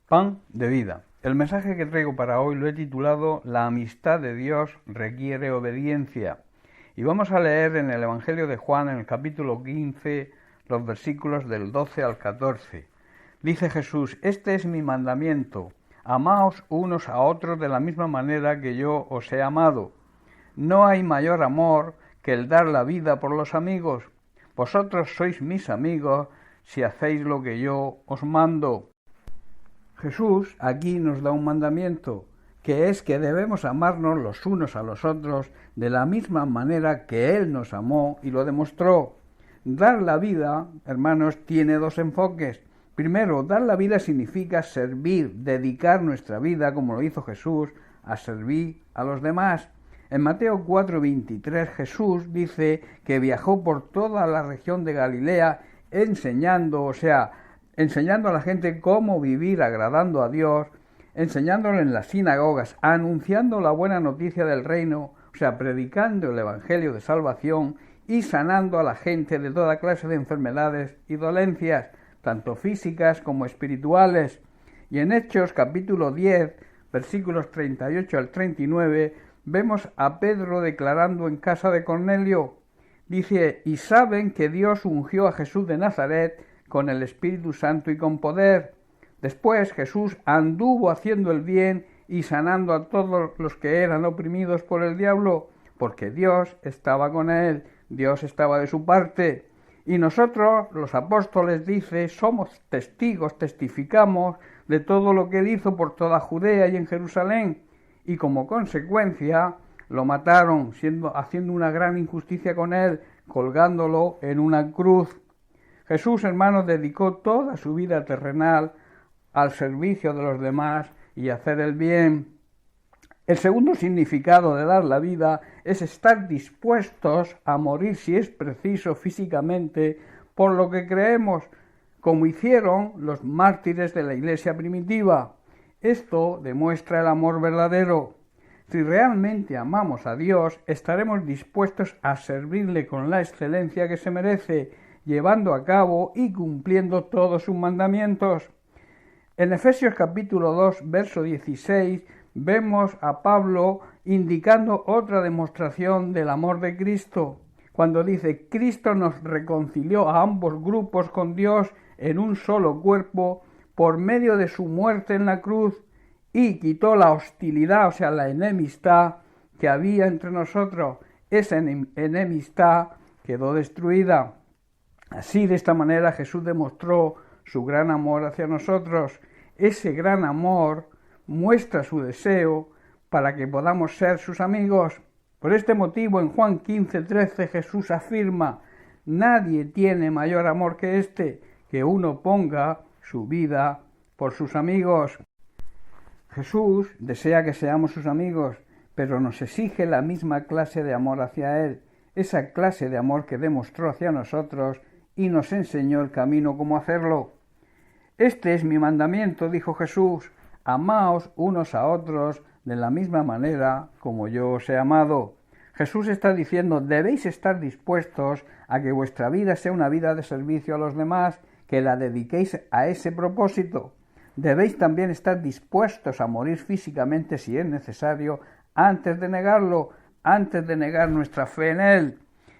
Pan de vida. El mensaje que traigo para hoy lo he titulado La amistad de Dios requiere obediencia. Y vamos a leer en el Evangelio de Juan, en el capítulo 15, los versículos del 12 al 14. Dice Jesús: Este es mi mandamiento, amaos unos a otros de la misma manera que yo os he amado. No hay mayor amor que el dar la vida por los amigos. Vosotros sois mis amigos si hacéis lo que yo os mando. Jesús aquí nos da un mandamiento, que es que debemos amarnos los unos a los otros de la misma manera que Él nos amó y lo demostró. Dar la vida, hermanos, tiene dos enfoques. Primero, dar la vida significa servir, dedicar nuestra vida, como lo hizo Jesús, a servir a los demás. En Mateo 4:23 Jesús dice que viajó por toda la región de Galilea enseñando a la gente cómo vivir agradando a Dios, enseñándolo en las sinagogas, anunciando la buena noticia del reino, predicando el evangelio de salvación y sanando a la gente de toda clase de enfermedades y dolencias, tanto físicas como espirituales. Y en Hechos capítulo 10, versículos 38 al 39, vemos a Pedro declarando en casa de Cornelio. Dice: y saben que Dios ungió a Jesús de Nazaret con el Espíritu Santo y con poder. Después Jesús anduvo haciendo el bien y sanando a todos los que eran oprimidos por el diablo, porque Dios estaba con él, Dios estaba de su parte. Y nosotros, los apóstoles, dice, somos testigos, testificamos de todo lo que él hizo por toda Judea y en Jerusalén. Y como consecuencia lo mataron, haciendo una gran injusticia con él, colgándolo en una cruz. Jesús, hermanos, dedicó toda su vida terrenal al servicio de los demás y hacer el bien. El segundo significado de dar la vida es estar dispuestos a morir si es preciso físicamente por lo que creemos, como hicieron los mártires de la iglesia primitiva. Esto demuestra el amor verdadero. Si realmente amamos a Dios, estaremos dispuestos a servirle con la excelencia que se merece, llevando a cabo y cumpliendo todos sus mandamientos. En Efesios capítulo 2, verso 16, vemos a Pablo indicando otra demostración del amor de Cristo, cuando dice: Cristo nos reconcilió a ambos grupos con Dios en un solo cuerpo por medio de su muerte en la cruz, y quitó la hostilidad, la enemistad que había entre nosotros. Esa enemistad quedó destruida. Así, de esta manera, Jesús demostró su gran amor hacia nosotros. Ese gran amor muestra su deseo para que podamos ser sus amigos. Por este motivo, en Juan 15:13, Jesús afirma: nadie tiene mayor amor que este, que uno ponga su vida por sus amigos. Jesús desea que seamos sus amigos, pero nos exige la misma clase de amor hacia Él, esa clase de amor que demostró hacia nosotros y nos enseñó el camino cómo hacerlo. Este es mi mandamiento, dijo Jesús: amaos unos a otros de la misma manera como yo os he amado. Jesús está diciendo: debéis estar dispuestos a que vuestra vida sea una vida de servicio a los demás, que la dediquéis a ese propósito. Debéis también estar dispuestos a morir físicamente si es necesario, antes de negarlo, antes de negar nuestra fe en Él.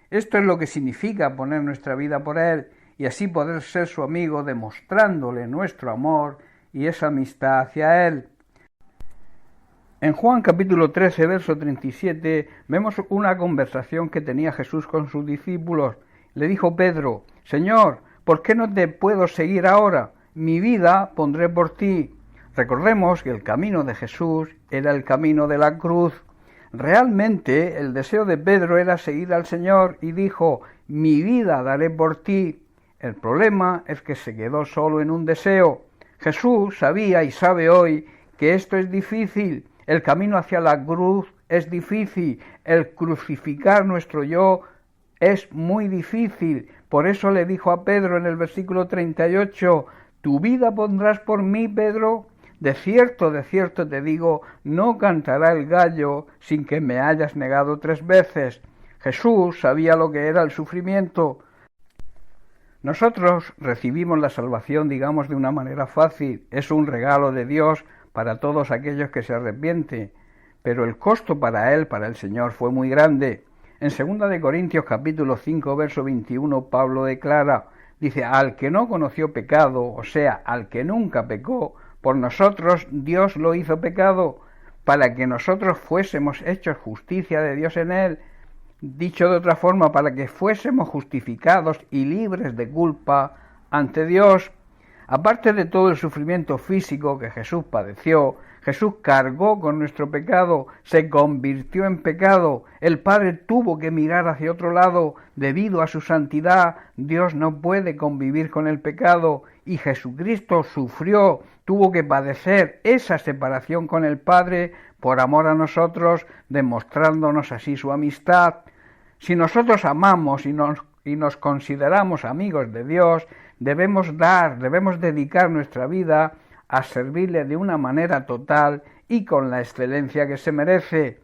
Esto es lo que significa poner nuestra vida por Él y así poder ser su amigo, demostrándole nuestro amor y esa amistad hacia Él. En Juan capítulo 13, verso 37, vemos una conversación que tenía Jesús con sus discípulos. Le dijo Pedro: Señor, ¿por qué no te puedo seguir ahora? Mi vida pondré por ti. Recordemos que el camino de Jesús era el camino de la cruz. Realmente el deseo de Pedro era seguir al Señor y dijo: mi vida daré por ti. El problema es que se quedó solo en un deseo. Jesús sabía y sabe hoy que esto es difícil. El camino hacia la cruz es difícil. El crucificar nuestro yo es muy difícil. Por eso le dijo a Pedro en el versículo 38: ¿tu vida pondrás por mí, Pedro? De cierto te digo, no cantará el gallo sin que me hayas negado 3 veces. Jesús sabía lo que era el sufrimiento. Nosotros recibimos la salvación, digamos, de una manera fácil. Es un regalo de Dios para todos aquellos que se arrepienten. Pero el costo para Él, para el Señor, fue muy grande. En 2 de Corintios capítulo 5, verso 21, Pablo declara, dice, al que no conoció pecado, o sea, al que nunca pecó, por nosotros Dios lo hizo pecado, para que nosotros fuésemos hechos justicia de Dios en Él. Dicho de otra forma, para que fuésemos justificados y libres de culpa ante Dios. Aparte de todo el sufrimiento físico que Jesús padeció, Jesús cargó con nuestro pecado, se convirtió en pecado, el Padre tuvo que mirar hacia otro lado, debido a su santidad, Dios no puede convivir con el pecado, y Jesucristo sufrió, tuvo que padecer esa separación con el Padre por amor a nosotros, demostrándonos así su amistad. Si nosotros amamos y nos consideramos amigos de Dios, debemos dedicar nuestra vida a servirle de una manera total y con la excelencia que se merece.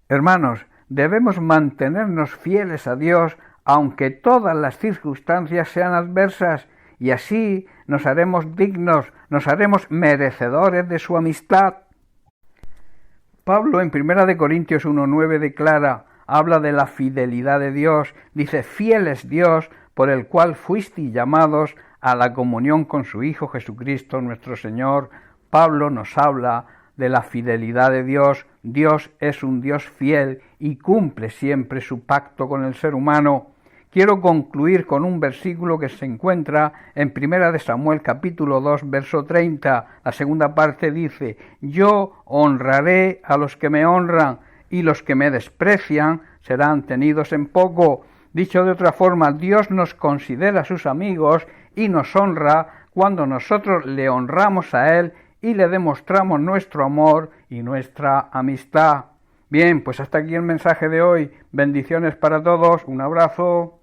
Hermanos, debemos mantenernos fieles a Dios aunque todas las circunstancias sean adversas, y así nos haremos dignos, nos haremos merecedores de su amistad. Pablo en 1 Corintios 1:9 declara, habla de la fidelidad de Dios, dice, fiel es Dios por el cual fuisteis llamados a la comunión con su Hijo Jesucristo nuestro Señor. Pablo nos habla de la fidelidad de Dios. Dios es un Dios fiel y cumple siempre su pacto con el ser humano. Quiero concluir con un versículo que se encuentra en 1 de Samuel capítulo 2, verso 30. La segunda parte dice, yo honraré a los que me honran, y los que me desprecian serán tenidos en poco. Dicho de otra forma, Dios nos considera sus amigos y nos honra cuando nosotros le honramos a Él y le demostramos nuestro amor y nuestra amistad. Bien, pues hasta aquí el mensaje de hoy. Bendiciones para todos. Un abrazo.